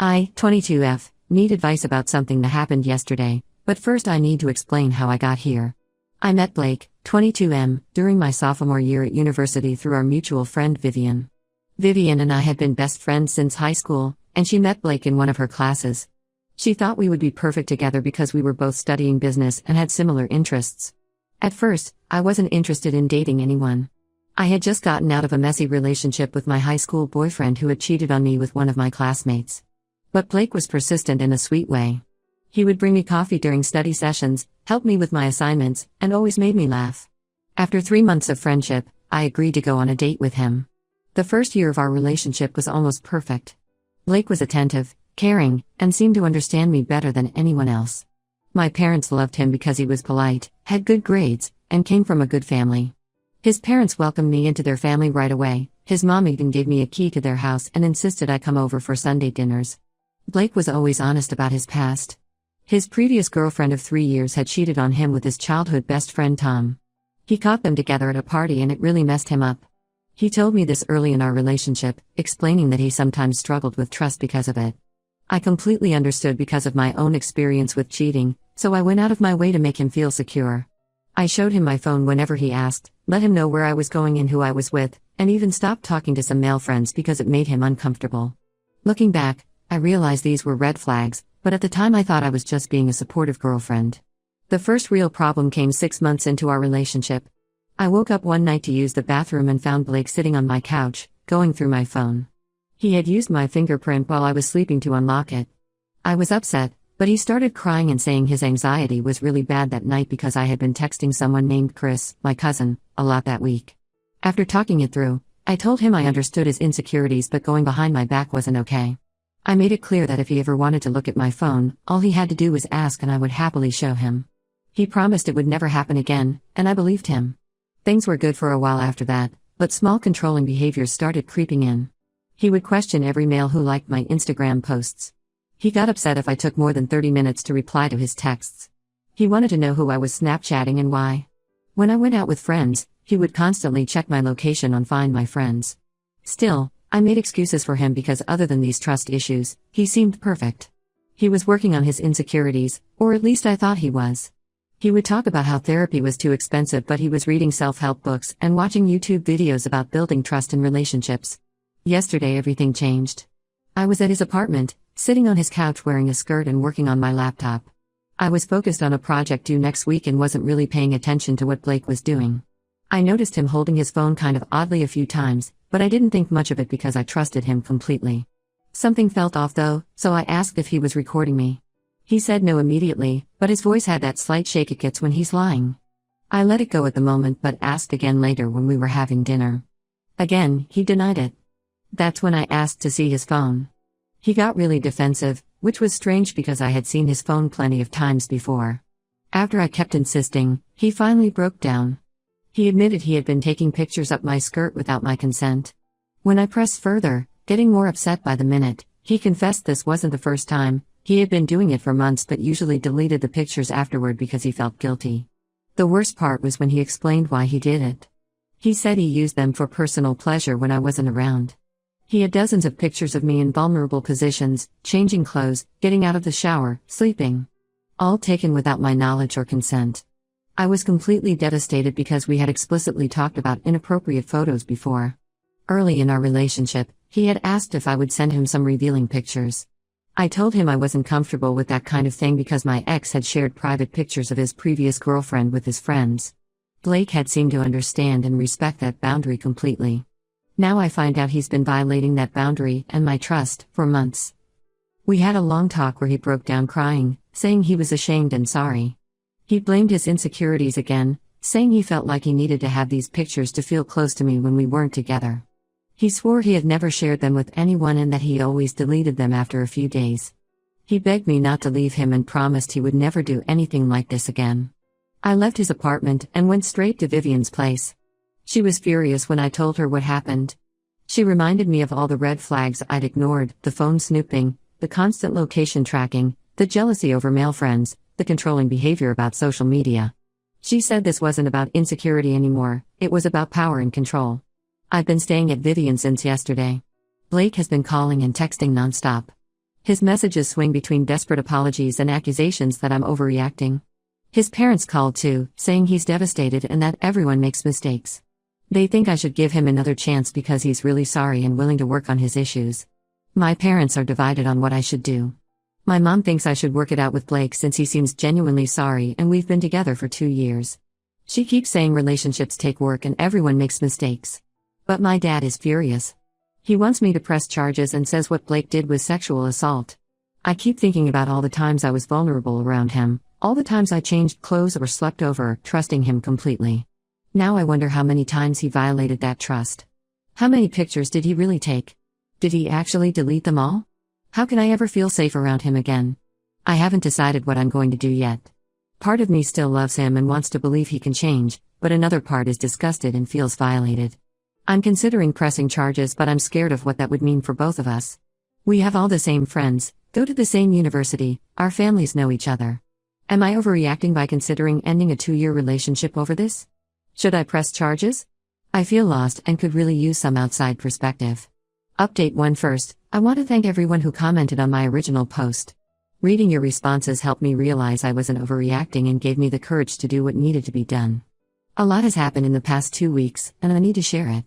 I, 22F, need advice about something that happened yesterday, but first I need to explain how I got here. I met Blake, 22M, during my sophomore year at university through our mutual friend Vivian. Vivian and I had been best friends since high school, and she met Blake in one of her classes. She thought we would be perfect together because we were both studying business and had similar interests. At first, I wasn't interested in dating anyone. I had just gotten out of a messy relationship with my high school boyfriend who had cheated on me with one of my classmates. But Blake was persistent in a sweet way. He would bring me coffee during study sessions, help me with my assignments, and always made me laugh. After 3 months of friendship, I agreed to go on a date with him. The first year of our relationship was almost perfect. Blake was attentive, caring, and seemed to understand me better than anyone else. My parents loved him because he was polite, had good grades, and came from a good family. His parents welcomed me into their family right away. His mom even gave me a key to their house and insisted I come over for Sunday dinners. Blake was always honest about his past. His previous girlfriend of 3 years had cheated on him with his childhood best friend Tom. He caught them together at a party and it really messed him up. He told me this early in our relationship, explaining that he sometimes struggled with trust because of it. I completely understood because of my own experience with cheating, so I went out of my way to make him feel secure. I showed him my phone whenever he asked, let him know where I was going and who I was with, and even stopped talking to some male friends because it made him uncomfortable. Looking back, I realized these were red flags, but at the time I thought I was just being a supportive girlfriend. The first real problem came 6 months into our relationship. I woke up one night to use the bathroom and found Blake sitting on my couch, going through my phone. He had used my fingerprint while I was sleeping to unlock it. I was upset, but he started crying and saying his anxiety was really bad that night because I had been texting someone named Chris, my cousin, a lot that week. After talking it through, I told him I understood his insecurities but going behind my back wasn't okay. I made it clear that if he ever wanted to look at my phone, all he had to do was ask and I would happily show him. He promised it would never happen again, and I believed him. Things were good for a while after that, but small controlling behaviors started creeping in. He would question every male who liked my Instagram posts. He got upset if I took more than 30 minutes to reply to his texts. He wanted to know who I was Snapchatting and why. When I went out with friends, he would constantly check my location on Find My Friends. Still, I made excuses for him because other than these trust issues, he seemed perfect. He was working on his insecurities, or at least I thought he was. He would talk about how therapy was too expensive but he was reading self-help books and watching YouTube videos about building trust in relationships. Yesterday everything changed. I was at his apartment, sitting on his couch wearing a skirt and working on my laptop. I was focused on a project due next week and wasn't really paying attention to what Blake was doing. I noticed him holding his phone kind of oddly a few times, but I didn't think much of it because I trusted him completely. Something felt off though, so I asked if he was recording me. He said no immediately, but his voice had that slight shake it gets when he's lying. I let it go at the moment but asked again later when we were having dinner. Again, he denied it. That's when I asked to see his phone. He got really defensive, which was strange because I had seen his phone plenty of times before. After I kept insisting, he finally broke down. He admitted he had been taking pictures up my skirt without my consent. When I pressed further, getting more upset by the minute, he confessed this wasn't the first time. He had been doing it for months but usually deleted the pictures afterward because he felt guilty. The worst part was when he explained why he did it. He said he used them for personal pleasure when I wasn't around. He had dozens of pictures of me in vulnerable positions, changing clothes, getting out of the shower, sleeping. All taken without my knowledge or consent. I was completely devastated because we had explicitly talked about inappropriate photos before. Early in our relationship, he had asked if I would send him some revealing pictures. I told him I wasn't comfortable with that kind of thing because my ex had shared private pictures of his previous girlfriend with his friends. Blake had seemed to understand and respect that boundary completely. Now I find out he's been violating that boundary and my trust for months. We had a long talk where he broke down crying, saying he was ashamed and sorry. He blamed his insecurities again, saying he felt like he needed to have these pictures to feel close to me when we weren't together. He swore he had never shared them with anyone and that he always deleted them after a few days. He begged me not to leave him and promised he would never do anything like this again. I left his apartment and went straight to Vivian's place. She was furious when I told her what happened. She reminded me of all the red flags I'd ignored, the phone snooping, the constant location tracking, the jealousy over male friends, the controlling behavior about social media. She said this wasn't about insecurity anymore, it was about power and control. I've been staying at Vivian since yesterday. Blake has been calling and texting nonstop. His messages swing between desperate apologies and accusations that I'm overreacting. His parents called too, saying he's devastated and that everyone makes mistakes. They think I should give him another chance because he's really sorry and willing to work on his issues. My parents are divided on what I should do. My mom thinks I should work it out with Blake since he seems genuinely sorry and we've been together for 2 years. She keeps saying relationships take work and everyone makes mistakes. But my dad is furious. He wants me to press charges and says what Blake did was sexual assault. I keep thinking about all the times I was vulnerable around him, all the times I changed clothes or slept over, trusting him completely. Now I wonder how many times he violated that trust. How many pictures did he really take? Did he actually delete them all? How can I ever feel safe around him again? I haven't decided what I'm going to do yet. Part of me still loves him and wants to believe he can change, but another part is disgusted and feels violated. I'm considering pressing charges, but I'm scared of what that would mean for both of us. We have all the same friends, go to the same university, our families know each other. Am I overreacting by considering ending a 2-year relationship over this? Should I press charges? I feel lost and could really use some outside perspective. Update 1 first, I want to thank everyone who commented on my original post. Reading your responses helped me realize I wasn't overreacting and gave me the courage to do what needed to be done. A lot has happened in the past 2 weeks, and I need to share it.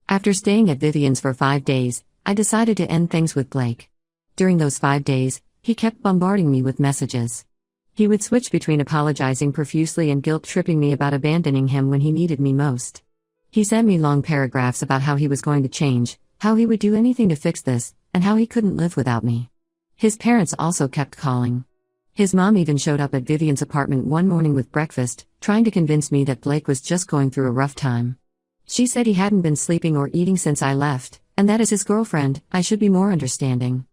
After staying at Vivian's for 5 days, I decided to end things with Blake. During those 5 days, he kept bombarding me with messages. He would switch between apologizing profusely and guilt-tripping me about abandoning him when he needed me most. He sent me long paragraphs about how he was going to change, how he would do anything to fix this, and how he couldn't live without me. His parents also kept calling. His mom even showed up at Vivian's apartment one morning with breakfast, trying to convince me that Blake was just going through a rough time. She said he hadn't been sleeping or eating since I left, and that as his girlfriend, I should be more understanding.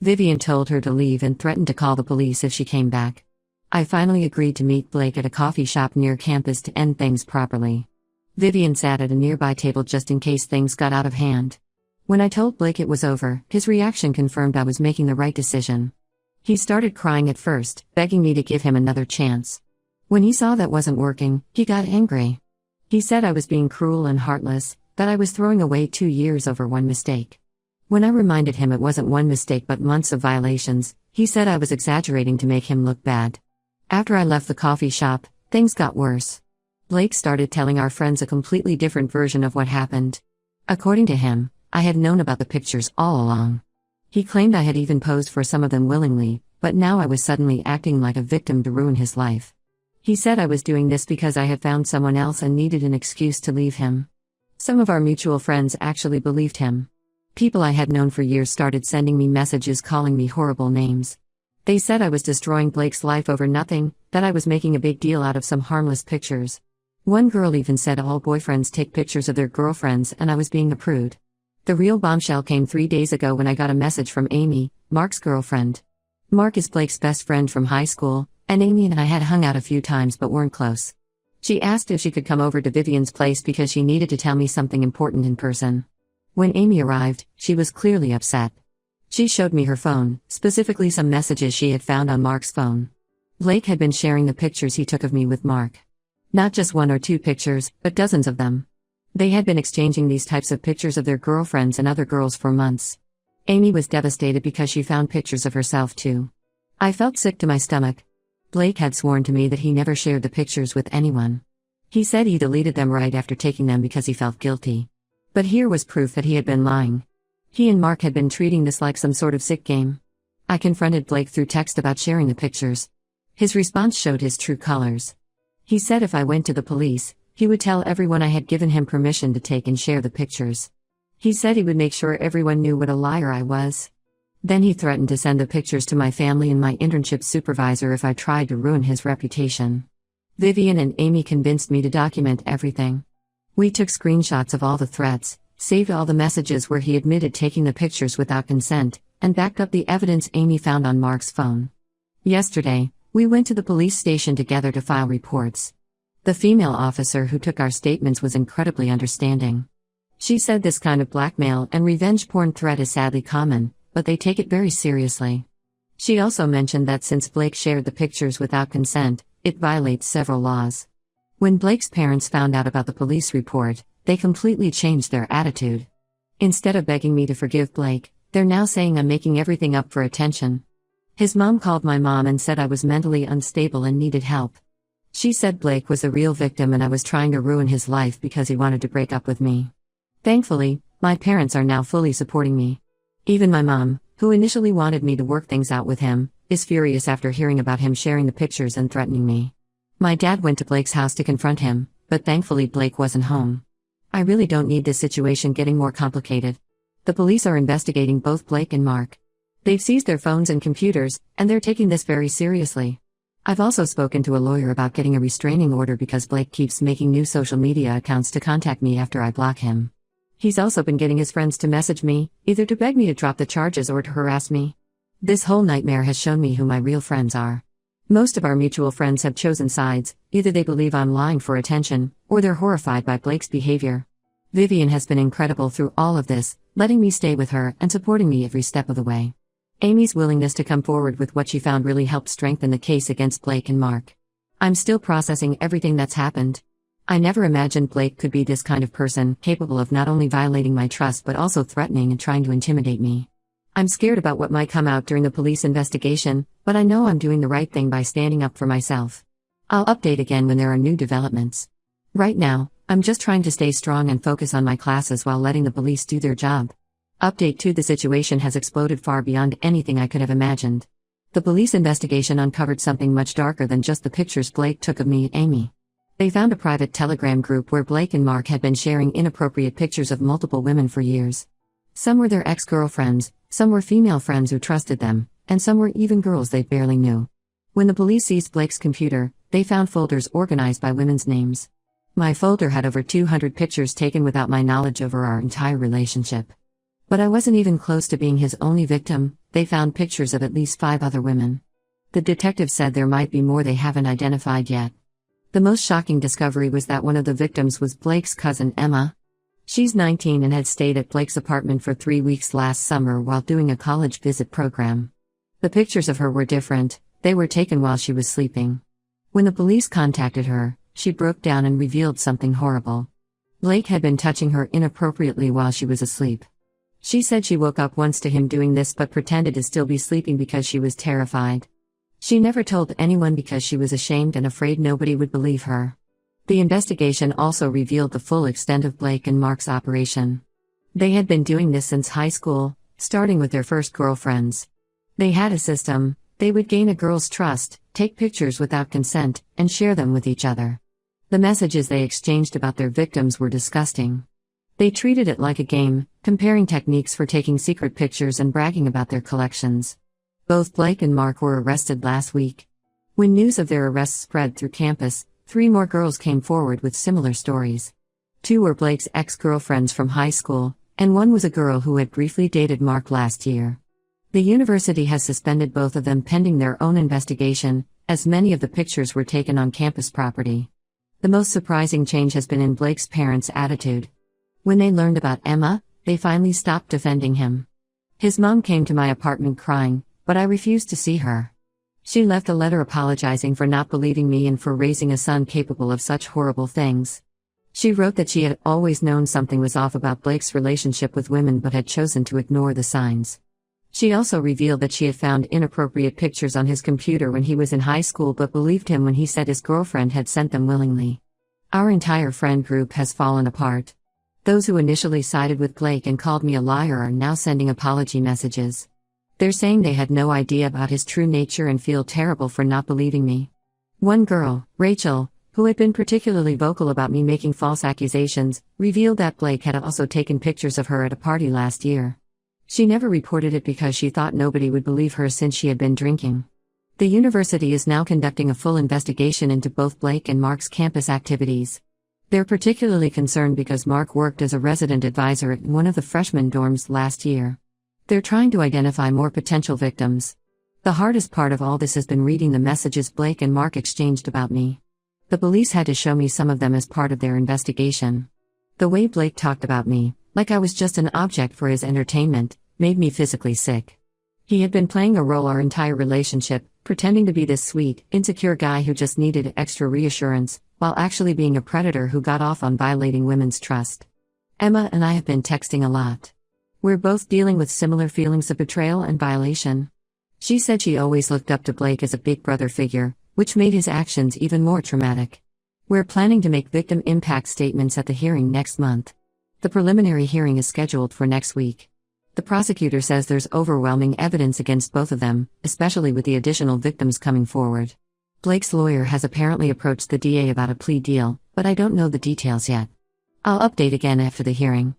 Vivian told her to leave and threatened to call the police if she came back. I finally agreed to meet Blake at a coffee shop near campus to end things properly. Vivian sat at a nearby table just in case things got out of hand. When I told Blake it was over, his reaction confirmed I was making the right decision. He started crying at first, begging me to give him another chance. When he saw that wasn't working, he got angry. He said I was being cruel and heartless, that I was throwing away 2 years over one mistake. When I reminded him it wasn't one mistake but months of violations, he said I was exaggerating to make him look bad. After I left the coffee shop, things got worse. Blake started telling our friends a completely different version of what happened. According to him, I had known about the pictures all along. He claimed I had even posed for some of them willingly, but now I was suddenly acting like a victim to ruin his life. He said I was doing this because I had found someone else and needed an excuse to leave him. Some of our mutual friends actually believed him. People I had known for years started sending me messages calling me horrible names. They said I was destroying Blake's life over nothing, that I was making a big deal out of some harmless pictures. One girl even said all boyfriends take pictures of their girlfriends and I was being a prude. The real bombshell came 3 days ago when I got a message from Amy, Mark's girlfriend. Mark is Blake's best friend from high school, and Amy and I had hung out a few times but weren't close. She asked if she could come over to Vivian's place because she needed to tell me something important in person. When Amy arrived, she was clearly upset. She showed me her phone, specifically some messages she had found on Mark's phone. Blake had been sharing the pictures he took of me with Mark. Not just 1 or 2 pictures, but dozens of them. They had been exchanging these types of pictures of their girlfriends and other girls for months. Amy was devastated because she found pictures of herself too. I felt sick to my stomach. Blake had sworn to me that he never shared the pictures with anyone. He said he deleted them right after taking them because he felt guilty. But here was proof that he had been lying. He and Mark had been treating this like some sort of sick game. I confronted Blake through text about sharing the pictures. His response showed his true colors. He said if I went to the police, he would tell everyone I had given him permission to take and share the pictures. He said he would make sure everyone knew what a liar I was. Then he threatened to send the pictures to my family and my internship supervisor if I tried to ruin his reputation. Vivian and Amy convinced me to document everything. We took screenshots of all the threats, saved all the messages where he admitted taking the pictures without consent, and backed up the evidence Amy found on Mark's phone. Yesterday, we went to the police station together to file reports. The female officer who took our statements was incredibly understanding. She said this kind of blackmail and revenge porn threat is sadly common, but they take it very seriously. She also mentioned that since Blake shared the pictures without consent, it violates several laws. When Blake's parents found out about the police report, they completely changed their attitude. Instead of begging me to forgive Blake, They're now saying I'm making everything up for attention. His mom called my mom and said I was mentally unstable and needed help. She said Blake was the real victim and I was trying to ruin his life because he wanted to break up with me. Thankfully, my parents are now fully supporting me. Even my mom, who initially wanted me to work things out with him, is furious after hearing about him sharing the pictures and threatening me. My dad went to Blake's house to confront him, but thankfully Blake wasn't home. I really don't need this situation getting more complicated. The police are investigating both Blake and Mark. They've seized their phones and computers, and they're taking this very seriously. I've also spoken to a lawyer about getting a restraining order because Blake keeps making new social media accounts to contact me after I block him. He's also been getting his friends to message me, either to beg me to drop the charges or to harass me. This whole nightmare has shown me who my real friends are. Most of our mutual friends have chosen sides, either they believe I'm lying for attention, or they're horrified by Blake's behavior. Vivian has been incredible through all of this, letting me stay with her and supporting me every step of the way. Amy's willingness to come forward with what she found really helped strengthen the case against Blake and Mark. I'm still processing everything that's happened. I never imagined Blake could be this kind of person, capable of not only violating my trust but also threatening and trying to intimidate me. I'm scared about what might come out during the police investigation, but I know I'm doing the right thing by standing up for myself. I'll update again when there are new developments. Right now, I'm just trying to stay strong and focus on my classes while letting the police do their job. Update 2: the situation has exploded far beyond anything I could have imagined. The police investigation uncovered something much darker than just the pictures Blake took of me and Amy. They found a private Telegram group where Blake and Mark had been sharing inappropriate pictures of multiple women for years. Some were their ex-girlfriends, some were female friends who trusted them, and some were even girls they barely knew. When the police seized Blake's computer, they found folders organized by women's names. My folder had over 200 pictures taken without my knowledge over our entire relationship. But I wasn't even close to being his only victim. They found pictures of at least 5 other women. The detective said there might be more they haven't identified yet. The most shocking discovery was that one of the victims was Blake's cousin Emma. She's 19 and had stayed at Blake's apartment for 3 weeks last summer while doing a college visit program. The pictures of her were different. They were taken while she was sleeping. When the police contacted her, she broke down and revealed something horrible. Blake had been touching her inappropriately while she was asleep. She said she woke up once to him doing this but pretended to still be sleeping because she was terrified. She never told anyone because she was ashamed and afraid nobody would believe her. The investigation also revealed the full extent of Blake and Mark's operation. They had been doing this since high school, starting with their first girlfriends. They had a system: they would gain a girl's trust, take pictures without consent, and share them with each other. The messages they exchanged about their victims were disgusting. They treated it like a game, comparing techniques for taking secret pictures and bragging about their collections. Both Blake and Mark were arrested last week. When news of their arrests spread through campus, 3 more girls came forward with similar stories. 2 were Blake's ex-girlfriends from high school, and 1 was a girl who had briefly dated Mark last year. The university has suspended both of them pending their own investigation, as many of the pictures were taken on campus property. The most surprising change has been in Blake's parents' attitude. When they learned about Emma, they finally stopped defending him. His mom came to my apartment crying, but I refused to see her. She left a letter apologizing for not believing me and for raising a son capable of such horrible things. She wrote that she had always known something was off about Blake's relationship with women but had chosen to ignore the signs. She also revealed that she had found inappropriate pictures on his computer when he was in high school but believed him when he said his girlfriend had sent them willingly. Our entire friend group has fallen apart. Those who initially sided with Blake and called me a liar are now sending apology messages. They're saying they had no idea about his true nature and feel terrible for not believing me. One girl, Rachel, who had been particularly vocal about me making false accusations, revealed that Blake had also taken pictures of her at a party last year. She never reported it because she thought nobody would believe her since she had been drinking. The university is now conducting a full investigation into both Blake and Mark's campus activities. They're particularly concerned because Mark worked as a resident advisor at one of the freshman dorms last year. They're trying to identify more potential victims. The hardest part of all this has been reading the messages Blake and Mark exchanged about me. The police had to show me some of them as part of their investigation. The way Blake talked about me, like I was just an object for his entertainment, made me physically sick. He had been playing a role our entire relationship, pretending to be this sweet, insecure guy who just needed extra reassurance, while actually being a predator who got off on violating women's trust. Emma and I have been texting a lot. We're both dealing with similar feelings of betrayal and violation. She said she always looked up to Blake as a big brother figure, which made his actions even more traumatic. We're planning to make victim impact statements at the hearing next month. The preliminary hearing is scheduled for next week. The prosecutor says there's overwhelming evidence against both of them, especially with the additional victims coming forward. Blake's lawyer has apparently approached the DA about a plea deal, but I don't know the details yet. I'll update again after the hearing.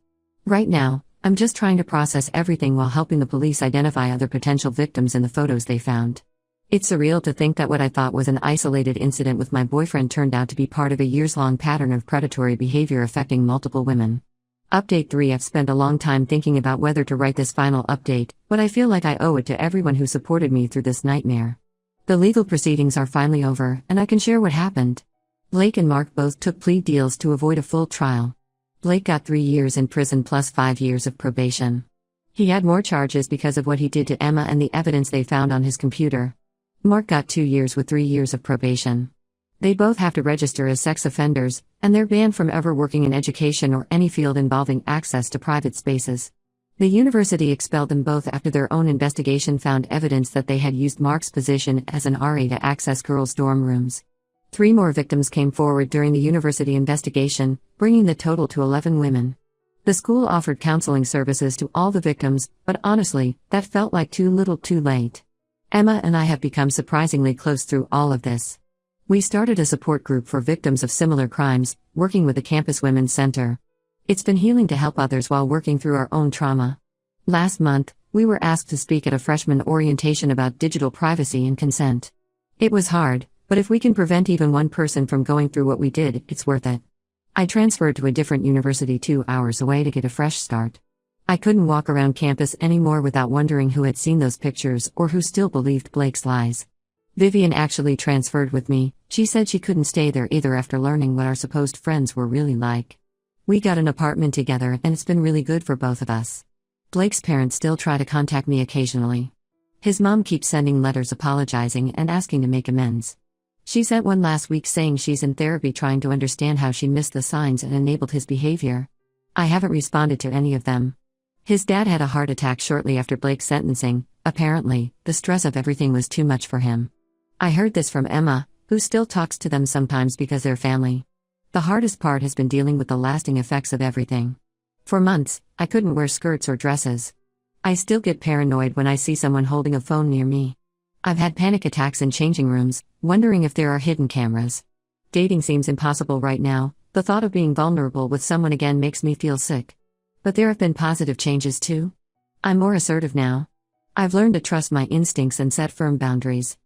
Right now, I'm just trying to process everything while helping the police identify other potential victims in the photos they found. It's surreal to think that what I thought was an isolated incident with my boyfriend turned out to be part of a years-long pattern of predatory behavior affecting multiple women. Update 3. I've spent a long time thinking about whether to write this final update, but I feel like I owe it to everyone who supported me through this nightmare. The legal proceedings are finally over, and I can share what happened. Blake and Mark both took plea deals to avoid a full trial. Blake got 3 years in prison plus 5 years of probation. He had more charges because of what he did to Emma and the evidence they found on his computer. Mark got 2 years with 3 years of probation. They both have to register as sex offenders, and they're banned from ever working in education or any field involving access to private spaces. The university expelled them both after their own investigation found evidence that they had used Mark's position as an RA to access girls' dorm rooms. 3 more victims came forward during the university investigation, bringing the total to 11 women. The school offered counseling services to all the victims, but honestly, that felt like too little too late. Emma and I have become surprisingly close through all of this. We started a support group for victims of similar crimes, working with the Campus Women's Center. It's been healing to help others while working through our own trauma. Last month, we were asked to speak at a freshman orientation about digital privacy and consent. It was hard, but if we can prevent even one person from going through what we did, it's worth it. I transferred to a different university 2 hours away to get a fresh start. I couldn't walk around campus anymore without wondering who had seen those pictures or who still believed Blake's lies. Vivian actually transferred with me. She said she couldn't stay there either after learning what our supposed friends were really like. We got an apartment together and it's been really good for both of us. Blake's parents still try to contact me occasionally. His mom keeps sending letters apologizing and asking to make amends. She sent one last week saying she's in therapy trying to understand how she missed the signs and enabled his behavior. I haven't responded to any of them. His dad had a heart attack shortly after Blake's sentencing. Apparently, the stress of everything was too much for him. I heard this from Emma, who still talks to them sometimes because they're family. The hardest part has been dealing with the lasting effects of everything. For months, I couldn't wear skirts or dresses. I still get paranoid when I see someone holding a phone near me. I've had panic attacks in changing rooms, wondering if there are hidden cameras. Dating seems impossible right now. The thought of being vulnerable with someone again makes me feel sick. But there have been positive changes too. I'm more assertive now. I've learned to trust my instincts and set firm boundaries.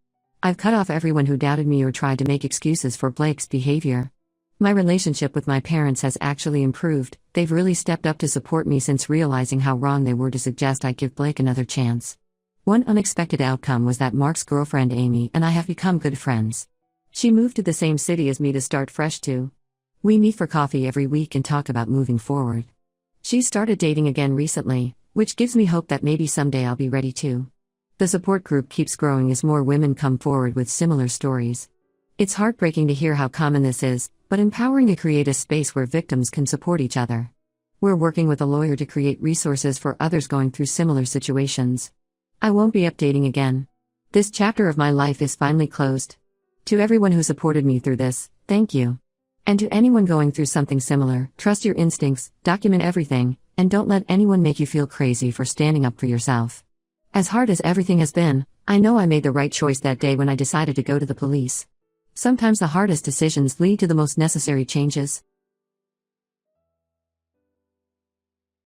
I've cut off everyone who doubted me or tried to make excuses for Blake's behavior. My relationship with my parents has actually improved. They've really stepped up to support me since realizing how wrong they were to suggest I give Blake another chance. One unexpected outcome was that Mark's girlfriend Amy and I have become good friends. She moved to the same city as me to start fresh too. We meet for coffee every week and talk about moving forward. She started dating again recently, which gives me hope that maybe someday I'll be ready too. The support group keeps growing as more women come forward with similar stories. It's heartbreaking to hear how common this is, but empowering to create a space where victims can support each other. We're working with a lawyer to create resources for others going through similar situations. I won't be updating again. This chapter of my life is finally closed. To everyone who supported me through this, thank you. And to anyone going through something similar, trust your instincts, document everything, and don't let anyone make you feel crazy for standing up for yourself. As hard as everything has been, I know I made the right choice that day when I decided to go to the police. Sometimes the hardest decisions lead to the most necessary changes.